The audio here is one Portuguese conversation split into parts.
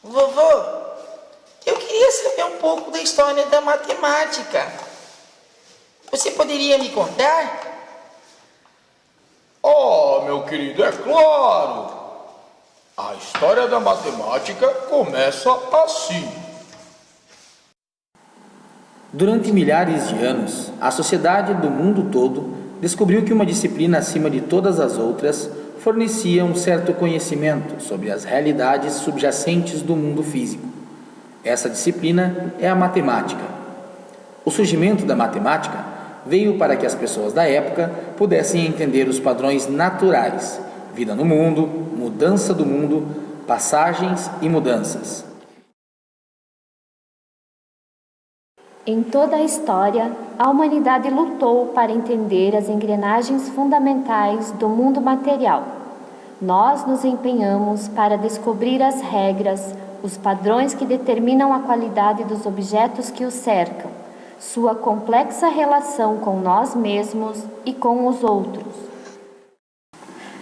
Vovô, eu queria saber um pouco da história da matemática. Você poderia me contar? Oh, meu querido, é claro! A história da matemática começa assim. Durante milhares de anos, a sociedade do mundo todo descobriu que uma disciplina acima de todas as outras fornecia um certo conhecimento sobre as realidades subjacentes do mundo físico. Essa disciplina é a matemática. O surgimento da matemática veio para que as pessoas da época pudessem entender os padrões naturais, vida no mundo, mudança do mundo, passagens e mudanças. Em toda a história, a humanidade lutou para entender as engrenagens fundamentais do mundo material. Nós nos empenhamos para descobrir as regras, os padrões que determinam a qualidade dos objetos que os cercam, sua complexa relação com nós mesmos e com os outros.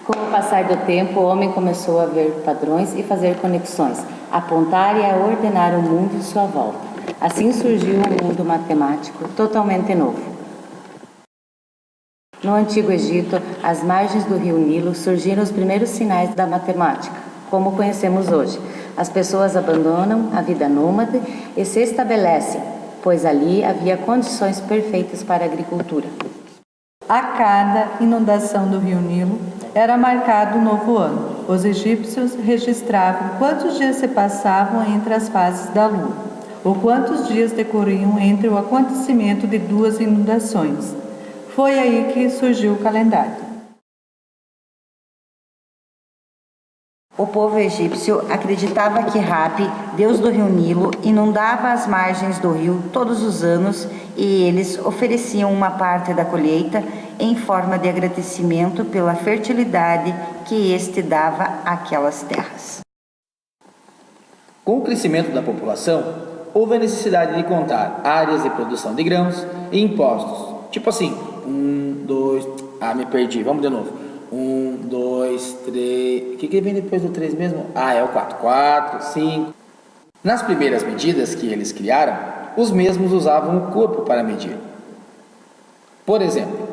Com o passar do tempo, o homem começou a ver padrões e fazer conexões, apontar e a ordenar o mundo em sua volta. Assim surgiu um mundo matemático totalmente novo. No Antigo Egito, às margens do rio Nilo, surgiram os primeiros sinais da matemática, como conhecemos hoje. As pessoas abandonam a vida nômade e se estabelecem, pois ali havia condições perfeitas para a agricultura. A cada inundação do rio Nilo era marcado um novo ano. Os egípcios registravam quantos dias se passavam entre as fases da lua, ou quantos dias decorriam entre o acontecimento de duas inundações. Foi aí que surgiu o calendário. O povo egípcio acreditava que Rabi, deus do rio Nilo, inundava as margens do rio todos os anos e eles ofereciam uma parte da colheita em forma de agradecimento pela fertilidade que este dava àquelas terras. Com o crescimento da população, houve a necessidade de contar áreas de produção de grãos e impostos. Tipo assim, 1, 2... me perdi, vamos de novo. 1, 2, 3... O que vem depois do 3 mesmo? É o 4. 4, 5... Nas primeiras medidas que eles criaram, os mesmos usavam o corpo para medir. Por exemplo,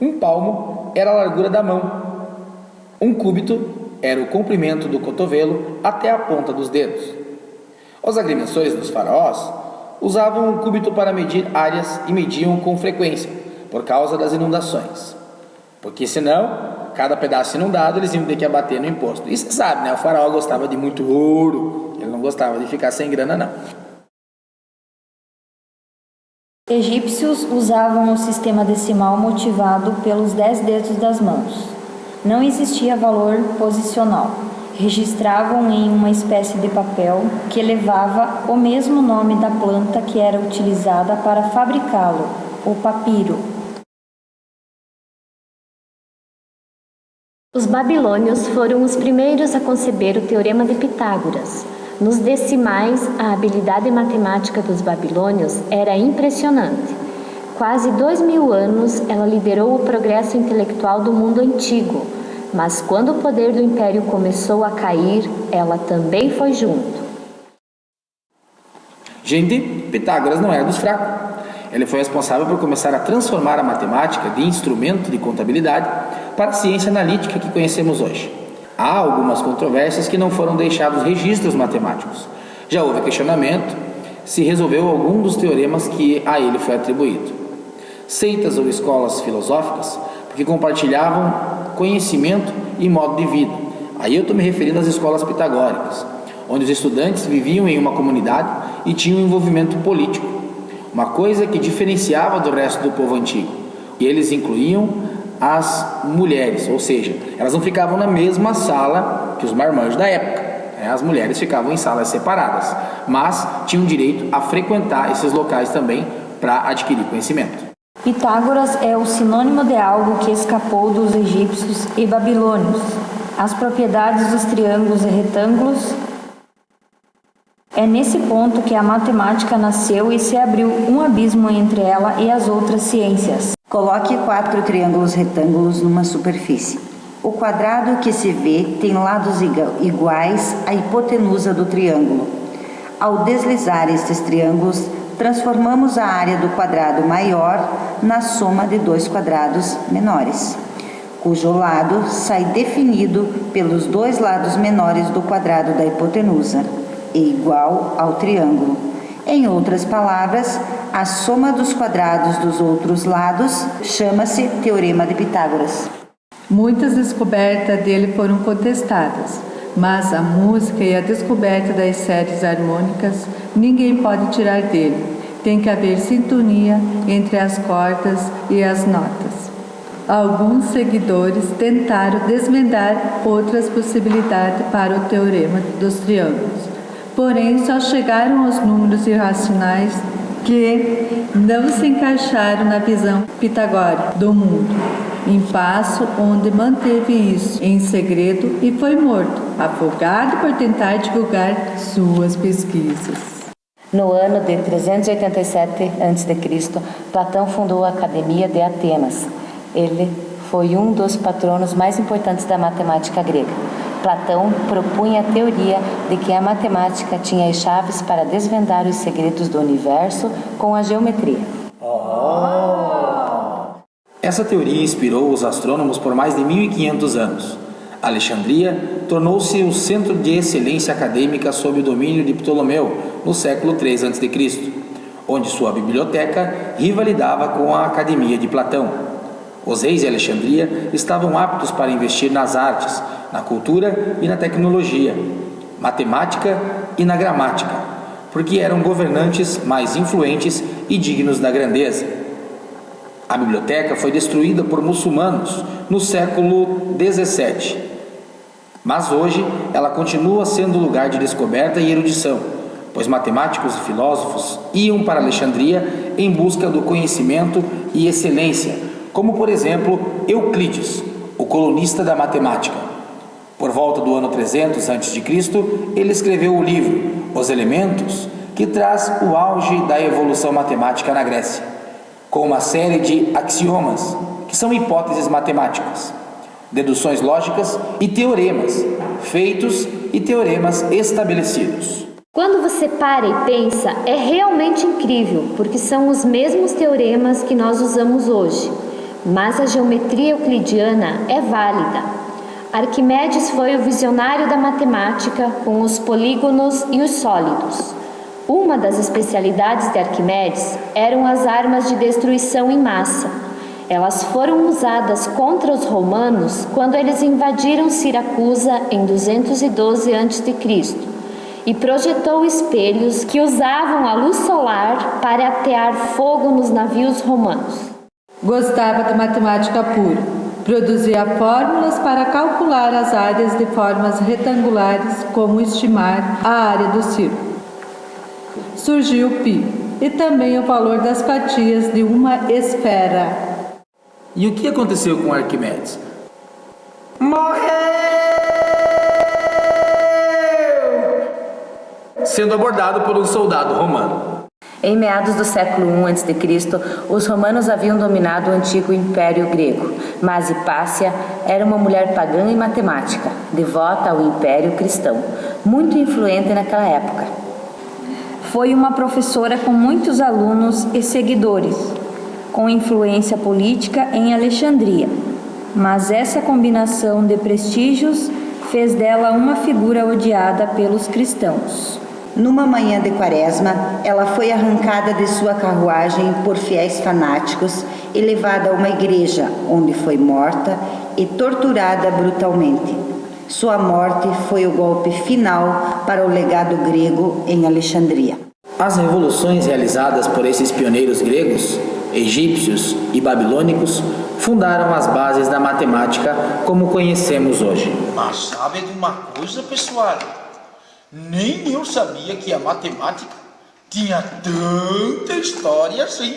1 palmo era a largura da mão. 1 cúbito era o comprimento do cotovelo até a ponta dos dedos. Os agrimensores dos faraós usavam 1 cúbito para medir áreas e mediam com frequência, por causa das inundações. Porque senão, cada pedaço inundado, eles iam ter que abater no imposto. E você sabe, né? O faraó gostava de muito ouro, ele não gostava de ficar sem grana, não. Egípcios usavam o sistema decimal motivado pelos 10 dedos das mãos. Não existia valor posicional. Registravam em uma espécie de papel que levava o mesmo nome da planta que era utilizada para fabricá-lo, o papiro. Os babilônios foram os primeiros a conceber o Teorema de Pitágoras. Nos decimais, a habilidade matemática dos babilônios era impressionante. Quase 2000 anos ela liderou o progresso intelectual do mundo antigo, mas quando o poder do império começou a cair, ela também foi junto. Gente, Pitágoras não era dos fracos. Ele foi responsável por começar a transformar a matemática de instrumento de contabilidade para a ciência analítica que conhecemos hoje. Há algumas controvérsias que não foram deixados registros matemáticos. Já houve questionamento se resolveu algum dos teoremas que a ele foi atribuído. Seitas ou escolas filosóficas, porque compartilhavam conhecimento e modo de vida. Aí eu estou me referindo às escolas pitagóricas, onde os estudantes viviam em uma comunidade e tinham um envolvimento político, uma coisa que diferenciava do resto do povo antigo. E eles incluíam as mulheres, ou seja, elas não ficavam na mesma sala que os marmanjos da época. As mulheres ficavam em salas separadas, mas tinham direito a frequentar esses locais também para adquirir conhecimento. Pitágoras é o sinônimo de algo que escapou dos egípcios e babilônios. As propriedades dos triângulos e retângulos. É nesse ponto que a matemática nasceu e se abriu um abismo entre ela e as outras ciências. Coloque 4 triângulos retângulos numa superfície. O quadrado que se vê tem lados iguais à hipotenusa do triângulo. Ao deslizar estes triângulos, transformamos a área do quadrado maior na soma de dois quadrados menores, cujo lado sai definido pelos dois lados menores do quadrado da hipotenusa, e igual ao triângulo. Em outras palavras, a soma dos quadrados dos outros lados chama-se Teorema de Pitágoras. Muitas descobertas dele foram contestadas, mas a música e a descoberta das séries harmônicas ninguém pode tirar dele. Tem que haver sintonia entre as cordas e as notas. Alguns seguidores tentaram desvendar outras possibilidades para o teorema dos triângulos, porém só chegaram aos números irracionais que não se encaixaram na visão pitagórica do mundo, impasso onde manteve isso em segredo e foi morto, afogado por tentar divulgar suas pesquisas. No ano de 387 a.C., Platão fundou a Academia de Atenas. Ele foi um dos patronos mais importantes da matemática grega. Platão propunha a teoria de que a matemática tinha as chaves para desvendar os segredos do universo com a geometria. Essa teoria inspirou os astrônomos por mais de 1500 anos. Alexandria tornou-se o centro de excelência acadêmica sob o domínio de Ptolomeu no século III a.C., onde sua biblioteca rivalidava com a Academia de Platão. Os reis de Alexandria estavam aptos para investir nas artes, na cultura e na tecnologia, matemática e na gramática, porque eram governantes mais influentes e dignos da grandeza. A biblioteca foi destruída por muçulmanos no século XVII, mas hoje ela continua sendo lugar de descoberta e erudição, pois matemáticos e filósofos iam para Alexandria em busca do conhecimento e excelência, como por exemplo Euclides, o colunista da matemática. Por volta do ano 300 a.C., ele escreveu o livro Os Elementos, que traz o auge da evolução matemática na Grécia, com uma série de axiomas, que são hipóteses matemáticas, deduções lógicas e teoremas feitos e teoremas estabelecidos. Quando você para e pensa, é realmente incrível, porque são os mesmos teoremas que nós usamos hoje, mas a geometria euclidiana é válida. Arquimedes foi o visionário da matemática com os polígonos e os sólidos. Uma das especialidades de Arquimedes eram as armas de destruição em massa. Elas foram usadas contra os romanos quando eles invadiram Siracusa em 212 a.C. e projetou espelhos que usavam a luz solar para atear fogo nos navios romanos. Gostava da matemática pura. Produzia fórmulas para calcular as áreas de formas retangulares, como estimar a área do círculo. Surgiu o π e também o valor das fatias de uma esfera. E o que aconteceu com Arquimedes? Morreu! Sendo abordado por um soldado romano. Em meados do século I a.C., os romanos haviam dominado o antigo Império Grego, mas Hipácia era uma mulher pagã e matemática, devota ao Império Cristão, muito influente naquela época. Foi uma professora com muitos alunos e seguidores, com influência política em Alexandria, mas essa combinação de prestígios fez dela uma figura odiada pelos cristãos. Numa manhã de quaresma, ela foi arrancada de sua carruagem por fiéis fanáticos e levada a uma igreja, onde foi morta e torturada brutalmente. Sua morte foi o golpe final para o legado grego em Alexandria. As revoluções realizadas por esses pioneiros gregos, egípcios e babilônicos fundaram as bases da matemática como conhecemos hoje. Mas sabe de uma coisa, pessoal? Nem eu sabia que a matemática tinha tanta história assim.